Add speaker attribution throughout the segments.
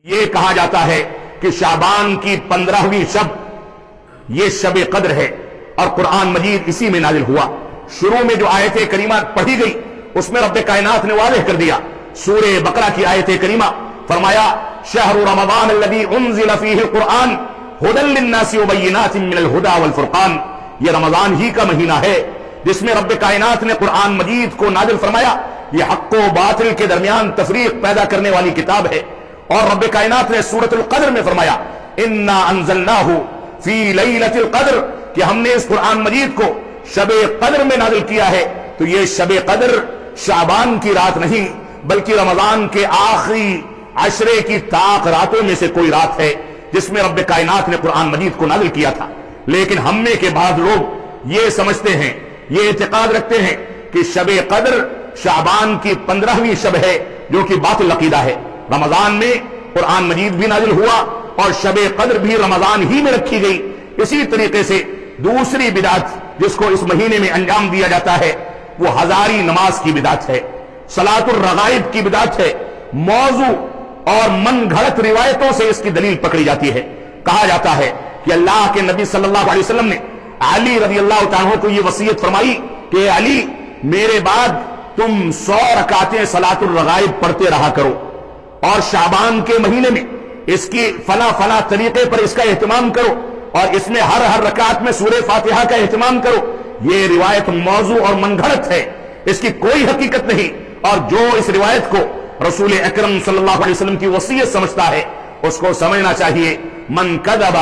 Speaker 1: یہ کہا جاتا ہے کہ شعبان کی 15ویں شب یہ شب قدر ہے اور قرآن مجید اسی میں نازل ہوا۔ شروع میں جو آیت کریمہ پڑھی گئی اس میں رب کائنات نے واضح کر دیا۔ سورہ بقرہ کی آیت کریمہ فرمایا شہر رمضان الذی انزل فیہ القرآن ھدی للناس وبینات من الھدی والفرقان، یہ رمضان ہی کا مہینہ ہے جس میں رب کائنات نے قرآن مجید کو نازل فرمایا۔ یہ حق و باطل کے درمیان تفریق پیدا کرنے والی کتاب ہے، اور رب کائنات نے سورۃ القدر میں فرمایا انا انزلناہ فی لیلۃ القدر، کہ ہم نے اس قرآن مجید کو شب قدر میں نازل کیا ہے۔ تو یہ شب قدر شعبان کی رات نہیں بلکہ رمضان کے آخری عشرے کی طاق راتوں میں سے کوئی رات ہے جس میں رب کائنات نے قرآن مجید کو نازل کیا تھا۔ لیکن ہم میں کے بعض لوگ یہ سمجھتے ہیں، یہ اعتقاد رکھتے ہیں کہ شب قدر شعبان کی 15ویں شب ہے، جو کہ باطل عقیدہ ہے۔ رمضان میں قرآن مجید بھی نازل ہوا اور شب قدر بھی رمضان ہی میں رکھی گئی۔ اسی طریقے سے دوسری بدعت جس کو اس مہینے میں انجام دیا جاتا ہے وہ ہزاری نماز کی بدعت ہے، صلاۃ الرغائب کی بدعت ہے۔ موضوع اور من گھڑت روایتوں سے اس کی دلیل پکڑی جاتی ہے۔ کہا جاتا ہے کہ اللہ کے نبی صلی اللہ علیہ وسلم نے علی رضی اللہ عنہ کو یہ وصیت فرمائی کہ علی میرے بعد تم 100 رکعتیں صلاۃ الرغائب پڑھتے رہا کرو، اور شعبان کے مہینے میں اس کی فلاں فلاں طریقے پر اس کا اہتمام کرو، اور اس میں ہر رکعت میں سورہ فاتحہ کا اہتمام کرو۔ یہ روایت موضوع اور من گھڑت ہے، اس کی کوئی حقیقت نہیں، اور جو اس روایت کو رسول اکرم صلی اللہ علیہ وسلم کی وصیت سمجھتا ہے اس کو سمجھنا چاہیے من کذب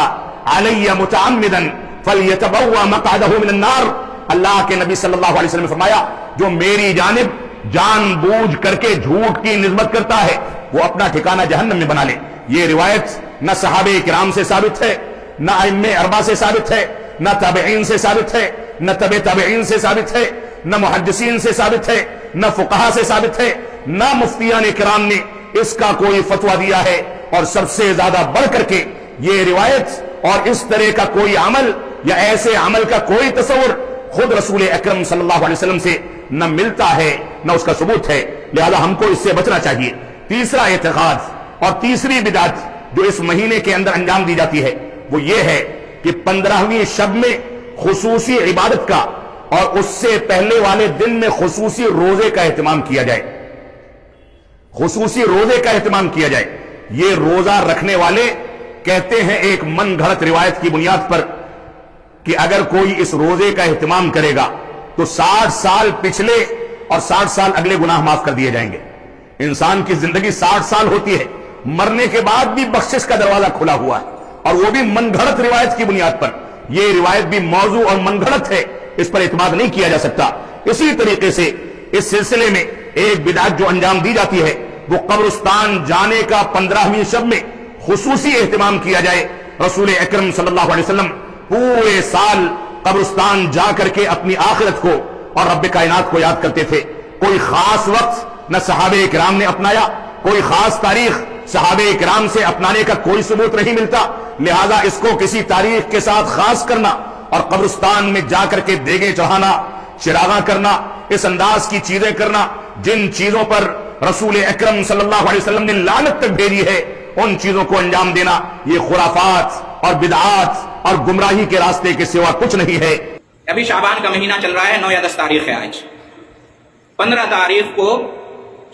Speaker 1: علی متعمدا فلیتبوأ مقعدہ من النار۔ اللہ کے نبی صلی اللہ علیہ وسلم نے فرمایا جو میری جانب جان بوجھ کر کے جھوٹ کی نسبت کرتا ہے وہ اپنا ٹھکانہ جہنم میں بنا لے۔ یہ روایت نہ صحابہ کرام سے ثابت ہے، نہ ائمہ اربعہ سے ثابت ہے، نہ تابعین سے ثابت ہے، نہ تبع تابعین سے ثابت ہے، نہ محدثین سے ثابت ہے، نہ فقہا سے ثابت ہے، نہ مفتیان کرام نے اس کا کوئی فتویٰ دیا ہے۔ اور سب سے زیادہ بڑھ کر کے یہ روایت اور اس طرح کا کوئی عمل یا ایسے عمل کا کوئی تصور خود رسول اکرم صلی اللہ علیہ وسلم سے نہ ملتا ہے نہ اس کا ثبوت ہے، لہذا ہم کو اس سے بچنا چاہیے۔ تیسرا اعتقاد اور تیسری بدعت جو اس مہینے کے اندر انجام دی جاتی ہے وہ یہ ہے کہ 15ویں شب میں خصوصی عبادت کا اور اس سے پہلے والے دن میں خصوصی روزے کا اہتمام کیا جائے، خصوصی روزے کا اہتمام کیا جائے۔ یہ روزہ رکھنے والے کہتے ہیں ایک من گھڑت روایت کی بنیاد پر کہ اگر کوئی اس روزے کا اہتمام کرے گا تو 60 سال پچھلے اور 60 سال اگلے گناہ معاف کر دیے جائیں گے۔ انسان کی زندگی 60 سال ہوتی ہے، مرنے کے بعد بھی بخشش کا دروازہ کھلا ہوا ہے، اور وہ بھی من گھڑت روایت کی بنیاد پر۔ یہ روایت بھی موضوع اور من گھڑت ہے، اس پر اعتماد نہیں کیا جا سکتا۔ اسی طریقے سے اس سلسلے میں ایک بدعت جو انجام دی جاتی ہے وہ قبرستان جانے کا 15ویں شب میں خصوصی اہتمام کیا جائے۔ رسول اکرم صلی اللہ علیہ وسلم پورے سال قبرستان جا کر کے اپنی آخرت کو اور رب کائنات کو یاد کرتے تھے۔ کوئی خاص وقت نہ صحابہ کرام نے اپنایا، کوئی خاص تاریخ صحابہ کرام سے اپنانے کا کوئی ثبوت نہیں ملتا، لہذا اس کو کسی تاریخ کے ساتھ خاص کرنا اور قبرستان میں جا کر کے دیگیں چڑھانا، چراغاں کرنا، اس انداز کی چیزیں کرنا جن چیزوں پر رسول اکرم صلی اللہ علیہ وسلم نے لعنت تک بھیجی ہے، ان چیزوں کو انجام دینا یہ خرافات اور بدعات اور گمراہی کے راستے کے سوا کچھ نہیں ہے۔
Speaker 2: ابھی شعبان کا مہینہ چل رہا ہے، 9 یا 10 تاریخ ہے آج۔ 15 تاریخ کو،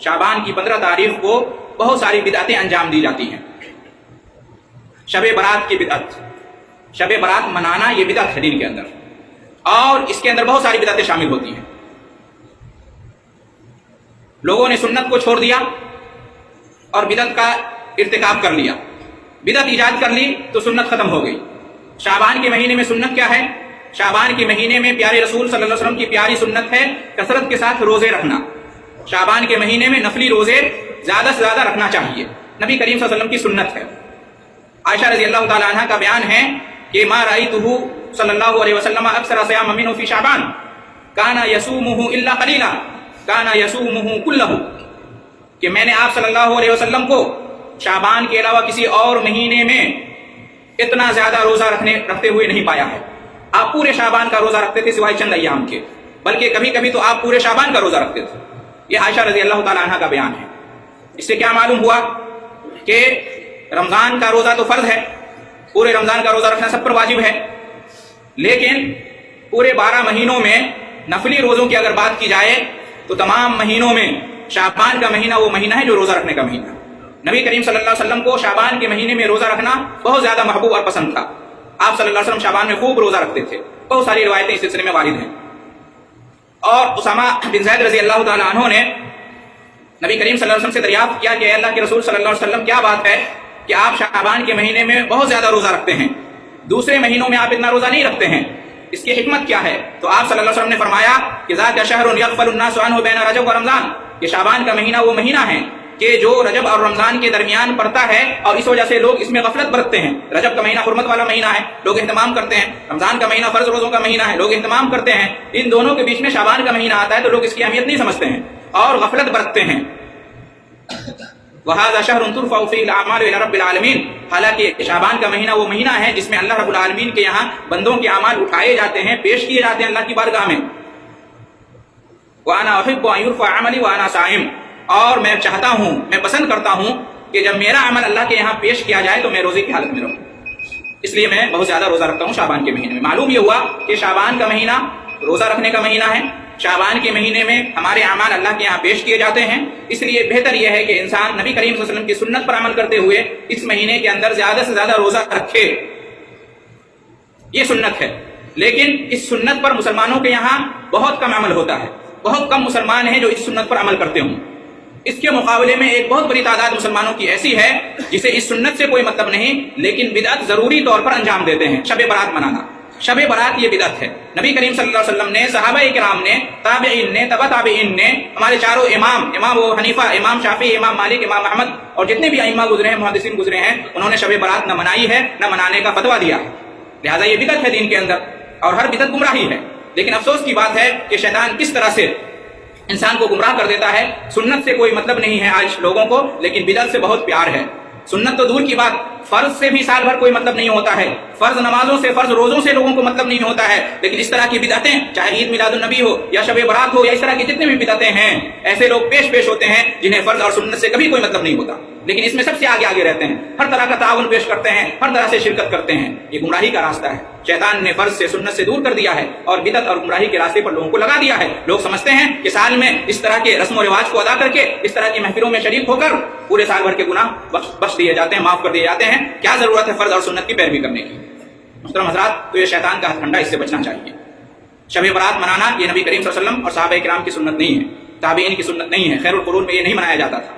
Speaker 2: شعبان کی 15 تاریخ کو بہت ساری بدعتیں انجام دی جاتی ہیں۔ شب برات کی بدعت، شب برات منانا یہ بدعت ہے دین کے اندر، اور اس کے اندر بہت ساری بدعتیں شامل ہوتی ہیں۔ لوگوں نے سنت کو چھوڑ دیا اور بدعت کا ارتکاب کر لیا، بدعت ایجاد کر لی تو سنت ختم ہو گئی۔ شعبان کے مہینے میں سنت کیا ہے؟ شعبان کے مہینے میں پیارے رسول صلی اللہ علیہ وسلم کی پیاری سنت ہے کثرت کے ساتھ روزے رکھنا۔ شعبان کے مہینے میں نفلی روزے زیادہ سے زیادہ رکھنا چاہیے، نبی کریم صلی اللہ علیہ وسلم کی سنت ہے۔ عائشہ رضی اللہ تعالی عنہ کا بیان ہے کہ ما رأیتہ صلی اللہ علیہ وسلم اکثر صیام منہ فی شعبان کانا یصومہ الا قلیلا کانا یصومہ کلہ، کہ میں نے آپ صلی اللہ علیہ وسلم کو شعبان کے علاوہ کسی اور مہینے میں اتنا زیادہ روزہ رکھتے ہوئے نہیں پایا ہے۔ آپ پورے شعبان کا روزہ رکھتے تھے سوائے چند ایام کے، بلکہ کبھی کبھی تو آپ پورے شعبان کا روزہ رکھتے تھے۔ یہ عائشہ رضی اللہ تعالی عنہ کا بیان ہے۔ اس سے کیا معلوم ہوا کہ رمضان کا روزہ تو فرض ہے، پورے رمضان کا روزہ رکھنا سب پر واجب ہے، لیکن پورے 12 مہینوں میں نفلی روزوں کی اگر بات کی جائے تو تمام مہینوں میں شعبان کا مہینہ وہ مہینہ ہے جو روزہ رکھنے کا مہینہ ہے۔ نبی کریم صلی اللہ علیہ وسلم کو شعبان کے مہینے میں روزہ رکھنا بہت زیادہ محبوب اور پسند تھا۔ آپ صلی اللہ علیہ وسلم شعبان میں خوب روزہ رکھتے تھے، بہت ساری روایتیں اس سلسلے میں وارد ہیں۔ اور اسامہ بن زید رضی اللہ تعالیٰ عنہ نے نبی کریم صلی اللہ علیہ وسلم سے دریافت کیا کہ اے اللہ کے رسول صلی اللہ علیہ وسلم کیا بات ہے کہ آپ شعبان کے مہینے میں بہت زیادہ روزہ رکھتے ہیں، دوسرے مہینوں میں آپ اتنا روزہ نہیں رکھتے ہیں، اس کی حکمت کیا ہے؟ تو آپ صلی اللہ علیہ وسلم نے فرمایا کہ ذاک شہر یغفل الناس عنہ بین رجب و رمضان، کہ شعبان کا مہینہ وہ مہینہ ہے کہ جو رجب اور رمضان کے درمیان پڑتا ہے، اور اس وجہ سے لوگ اس میں غفلت برتتے ہیں۔ رجب کا مہینہ حرمت والا مہینہ ہے، لوگ اہتمام کرتے ہیں، رمضان کا مہینہ فرض روزوں کا مہینہ ہے، لوگ اہتمام کرتے ہیں، ان دونوں کے بیچ میں شعبان کا مہینہ آتا ہے تو لوگ اس کی اہمیت نہیں سمجھتے ہیں اور غفلت برتتے ہیں۔ وَهَذَا شَهْرٌ تُرْفَعُ فِيهِ الْأَعْمَالُ إِلَى رَبِّ الْعَالَمِينَ، حالانکہ شعبان کا مہینہ وہ مہینہ ہے جس میں اللہ رب العالمین کے یہاں بندوں کے اعمال اٹھائے جاتے ہیں، پیش کیے جاتے ہیں اللہ کی بارگاہ میں۔ وَأَنَا أُحِبُّ أَن يُرْفَعَ عَمَلِي وَأَنَا صَائِمٌ، اور میں چاہتا ہوں، میں پسند کرتا ہوں کہ جب میرا عمل اللہ کے یہاں پیش کیا جائے تو میں روزے کی حالت میں رہوں، اس لیے میں بہت زیادہ روزہ رکھتا ہوں شعبان کے مہینے میں۔ معلوم یہ ہوا کہ شعبان کا مہینہ روزہ رکھنے کا مہینہ ہے، شعبان کے مہینے میں ہمارے اعمال اللہ کے یہاں پیش کیے جاتے ہیں، اس لیے بہتر یہ ہے کہ انسان نبی کریم صلی اللہ علیہ وسلم کی سنت پر عمل کرتے ہوئے اس مہینے کے اندر زیادہ سے زیادہ روزہ رکھے، یہ سنت ہے۔ لیکن اس سنت پر مسلمانوں کے یہاں بہت کم عمل ہوتا ہے، بہت کم مسلمان ہیں جو اس سنت پر عمل کرتے ہوں۔ اس کے مقابلے میں ایک بہت بڑی تعداد مسلمانوں کی ایسی ہے جسے اس سنت سے کوئی مطلب نہیں، لیکن بدعت ضروری طور پر انجام دیتے ہیں۔ شب برات منانا، شب برات یہ بدعت ہے۔ نبی کریم صلی اللہ علیہ وسلم نے، صحابہ کرام نے، تابعین نے، تبع تابعین نے، ہمارے چاروں امام ابو حنیفہ، امام شافعی، امام مالک، امام احمد اور جتنے بھی ائمہ گزرے ہیں، محدثین گزرے ہیں، انہوں نے شب برات نہ منائی ہے، نہ منانے کا فتویٰ دیا ہے۔ لہٰذا یہ بدعت ہے دین کے اندر، اور ہر بدعت گمراہی ہے۔ لیکن افسوس کی بات ہے کہ شیطان کس طرح سے انسان کو گمراہ کر دیتا ہے۔ سنت سے کوئی مطلب نہیں ہے آج لوگوں کو، لیکن بدعت سے بہت پیار ہے۔ سنت تو دور کی بات، فرض سے بھی سال بھر کوئی مطلب نہیں ہوتا ہے، فرض نمازوں سے، فرض روزوں سے لوگوں کو مطلب نہیں ہوتا ہے، لیکن اس طرح کی بدعتیں، چاہے عید میلاد النبی ہو یا شب برات ہو یا اس طرح کی جتنے بھی بدعتیں ہیں، ایسے لوگ پیش ہوتے ہیں جنہیں فرض اور سنت سے کبھی کوئی مطلب نہیں ہوتا، لیکن اس میں سب سے آگے رہتے ہیں، ہر طرح کا تعاون پیش کرتے ہیں، ہر طرح سے شرکت کرتے ہیں۔ یہ گمراہی کا راستہ ہے، شیطان نے فرض سے، سنت سے دور کر دیا ہے اور بدعت اور گمراہی کے راستے پر لوگوں کو لگا دیا ہے۔ لوگ سمجھتے ہیں کہ سال میں اس طرح کے رسم و رواج کو ادا کر کے، اس طرح کی محفلوں میں شریک ہو کر پورے سال بھر کے گناہ بخش دیے جاتے ہیں، معاف کر دیے جاتے ہیں۔ کیا ضرورت ہے فرض اور سنت کی پیروی کرنے کی؟ محترم حضرات، تو یہ شیطان کا ہتھ کنڈا، اس سے بچنا چاہیے۔ شب برات منانا یہ نبی کریم صلی اللہ علیہ وسلم اور صحابہ کرام کی سنت نہیں ہے، تابعین کی سنت نہیں ہے، خیر القرون میں یہ نہیں منایا جاتا تھا۔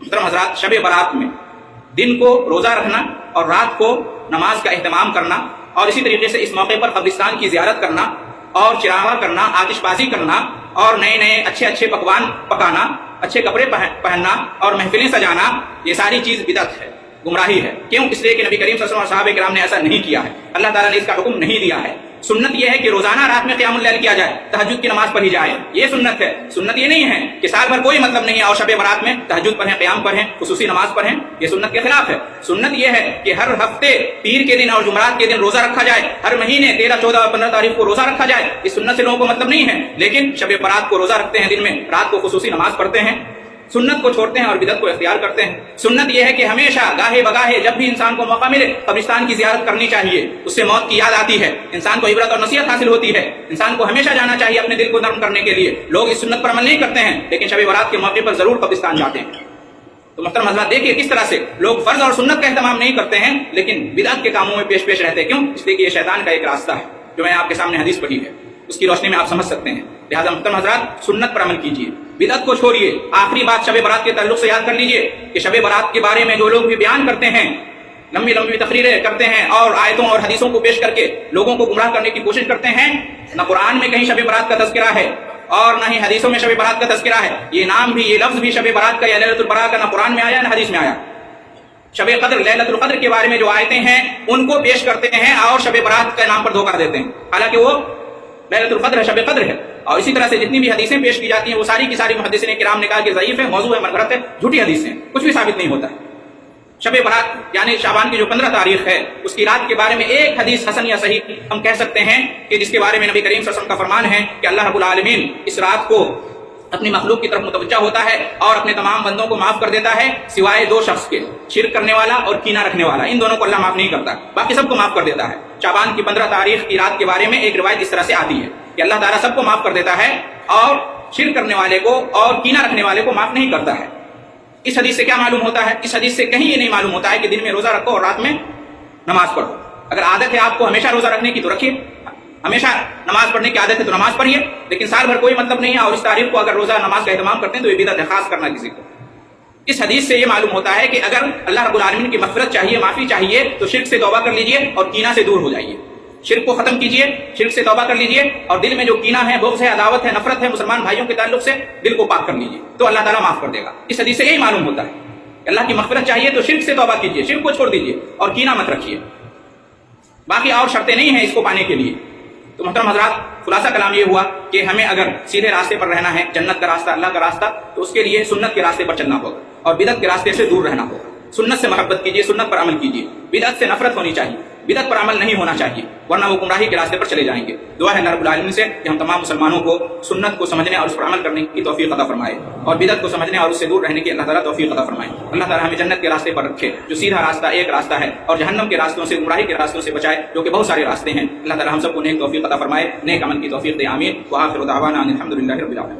Speaker 2: محترم حضرات، شب برات میں دن کو روزہ رکھنا اور رات کو نماز کا اہتمام کرنا، اور اسی طریقے سے اس موقع پر قبرستان کی زیارت کرنا اور چراغاں کرنا، آتش بازی کرنا اور نئے اچھے پکوان پکانا، اچھے کپڑے پہننا اور محفلیں سجانا، یہ ساری چیز بدعت ہے، گمراہی ہے۔ کیوں؟ اس لیے کہ نبی کریم صلی اللہ علیہ وسلم اور صحابہ کرام نے ایسا نہیں کیا ہے، اللہ تعالیٰ نے اس کا حکم نہیں دیا ہے۔ سنت یہ ہے کہ روزانہ رات میں قیام اللیل کیا جائے، تہجد کی نماز پڑھی جائے، یہ سنت ہے۔ سنت یہ نہیں ہے کہ سال بھر کوئی مطلب نہیں ہے اور شب برات میں تہجد پڑھیں، قیام پڑھیں، خصوصی نماز پڑھیں، یہ سنت کے خلاف ہے۔ سنت یہ ہے کہ ہر ہفتے پیر کے دن اور جمعرات کے دن روزہ رکھا جائے، ہر مہینے 13، 14 اور 15 تاریخ کو روزہ رکھا جائے، اس سنت سے لوگوں کو مطلب نہیں ہے، لیکن شب برات کو روزہ رکھتے ہیں دن میں، رات کو خصوصی نماز پڑھتے ہیں، سنت کو چھوڑتے ہیں اور بدعت کو اختیار کرتے ہیں۔ سنت یہ ہے کہ ہمیشہ گاہے بگاہے جب بھی انسان کو موقع ملے قبرستان کی زیارت کرنی چاہیے، اس سے موت کی یاد آتی ہے، انسان کو عبرت اور نصیحت حاصل ہوتی ہے، انسان کو ہمیشہ جانا چاہیے اپنے دل کو نرم کرنے کے لیے۔ لوگ اس سنت پر عمل نہیں کرتے ہیں، لیکن شب برات کے موقع پر ضرور قبرستان جاتے ہیں۔ تو محترم حضرات، دیکھیے کس طرح سے لوگ فرض اور سنت کا اہتمام نہیں کرتے ہیں، لیکن بدعت کے کاموں میں پیش رہتے ہیں۔ کیوں؟ اس لیے کہ یہ شیطان کا ایک راستہ ہے، جو میں آپ کے سامنے حدیث پڑھی ہے، اس کی روشنی میں آپ سمجھ سکتے ہیں۔ لہٰذا محترم حضرات، سنت پر عمل کیجیے، بدعت کو چھوڑیے۔ آخری بات شب برات کے تعلق سے یاد کر لیجیے کہ شب برات کے بارے میں جو لوگ بھی بیان کرتے ہیں، لمبی تقریریں کرتے ہیں اور آیتوں اور حدیثوں کو پیش کر کے لوگوں کو گمراہ کرنے کی کوشش کرتے ہیں، نہ قرآن میں کہیں شب برات کا تذکرہ ہے اور نہ ہی حدیثوں میں شب برات کا تذکرہ ہے۔ یہ نام بھی، یہ لفظ بھی شب برات کا یا لیلۃ البراء کا نہ قرآن میں آیا نہ حدیث میں آیا۔ شب قدر، لیلۃ القدر کے بارے میں جو آیتیں ہیں ان کو پیش کرتے ہیں اور شب برات کے نام پر دھوکہ دیتے ہیں، حالانکہ وہ لیلۃ القدر ہے، شب قدر ہے۔ اور اسی طرح سے جتنی بھی حدیثیں پیش کی جاتی ہیں وہ ساری کی ساری محدثین کرام نے کہا کہ ضعیف ہے، موضوع ہے، منغلط ہے، جھوٹی حدیث ہیں، کچھ بھی ثابت نہیں ہوتا ہے۔ شب برات یعنی شعبان کی جو 15 تاریخ ہے، اس کی رات کے بارے میں ایک حدیث حسن یا صحیح ہم کہہ سکتے ہیں کہ جس کے بارے میں نبی کریم صلی اللہ علیہ وسلم کا فرمان ہے کہ اللہ رب العالمین اس رات کو اپنی مخلوق کی طرف متوجہ ہوتا ہے اور اپنے تمام بندوں کو معاف کر دیتا ہے سوائے دو شخص کے، شرک کرنے والا اور کینہ رکھنے والا، ان دونوں کو اللہ معاف نہیں کرتا، باقی سب کو معاف کر دیتا ہے۔ شعبان کی 15 تاریخ کی رات کے بارے میں ایک روایت اس طرح سے آتی ہے کہ اللہ تعالیٰ سب کو معاف کر دیتا ہے اور شرک کرنے والے کو اور کینہ رکھنے والے کو معاف نہیں کرتا ہے۔ اس حدیث سے کیا معلوم ہوتا ہے؟ اس حدیث سے کہیں یہ نہیں معلوم ہوتا ہے کہ دن میں روزہ رکھو اور رات میں نماز پڑھو۔ اگر عادت ہے آپ کو ہمیشہ روزہ رکھنے کی تو رکھیے، ہمیشہ نماز پڑھنے کی عادت ہے تو نماز پڑھیے، لیکن سال بھر کوئی مطلب نہیں ہے اور اس تاریخ کو اگر روزہ نماز کا اہتمام کرتے ہیں تو یہ بدعت ہے، خاص کرنا کسی کو۔ اس حدیث سے یہ معلوم ہوتا ہے کہ اگر اللہ رب العالمین کی مغفرت چاہیے، معافی چاہیے تو شرک سے توبہ کر لیجئے اور کینہ سے دور ہو جائیے، شرک کو ختم کیجئے، شرک سے توبہ کر لیجئے اور دل میں جو کینہ ہے، بغض ہے، عداوت ہے، نفرت ہے مسلمان بھائیوں کے تعلق سے، دل کو پاک کر لیجئے تو اللہ تعالیٰ معاف کر دے گا۔ اس حدیث سے یہی معلوم ہوتا ہے کہ اللہ کی مغفرت چاہیے تو شرک سے توبہ کیجئے، شرک کو چھوڑ دیجئے اور کینہ مت رکھیے، باقی اور شرطیں نہیں ہیں اس کو پانے کے لیے۔ تو محترم حضرات، خلاصہ کلام یہ ہوا کہ ہمیں اگر سیدھے راستے پر رہنا ہے، جنت کا راستہ، اللہ کا راستہ، تو اس کے لیے سنت کے راستے پر چلنا ہوگا اور بدعت کے راستے سے دور رہنا ہوگا۔ سنت سے محبت کیجیے، سنت پر عمل کیجیے، بدعت سے نفرت ہونی چاہیے، بدعت پر عمل نہیں ہونا چاہیے، ورنہ وہ گمراہی کے راستے پر چلے جائیں گے۔ دعا ہے اللہ رب العالمین سے کہ ہم تمام مسلمانوں کو سنت کو سمجھنے اور اس پر عمل کرنے کی توفیق عطا فرمائے اور بدعت کو سمجھنے اور اس سے دور رہنے کی اللہ تعالیٰ توفیق عطا فرمائے۔ اللہ تعالیٰ ہمیں جنت کے راستے پر رکھے جو سیدھا راستہ ایک راستہ ہے، اور جہنم کے راستوں سے، گمراہی کے راستوں سے بچائے جو کہ بہت سارے راستے ہیں۔ اللہ تعالیٰ ہم سب کو نیک توفیق عطا فرمائے، نیک عمل کی توفیق دے، آمین۔ وآخر دعوانا ان الحمد للہ رب العالمین۔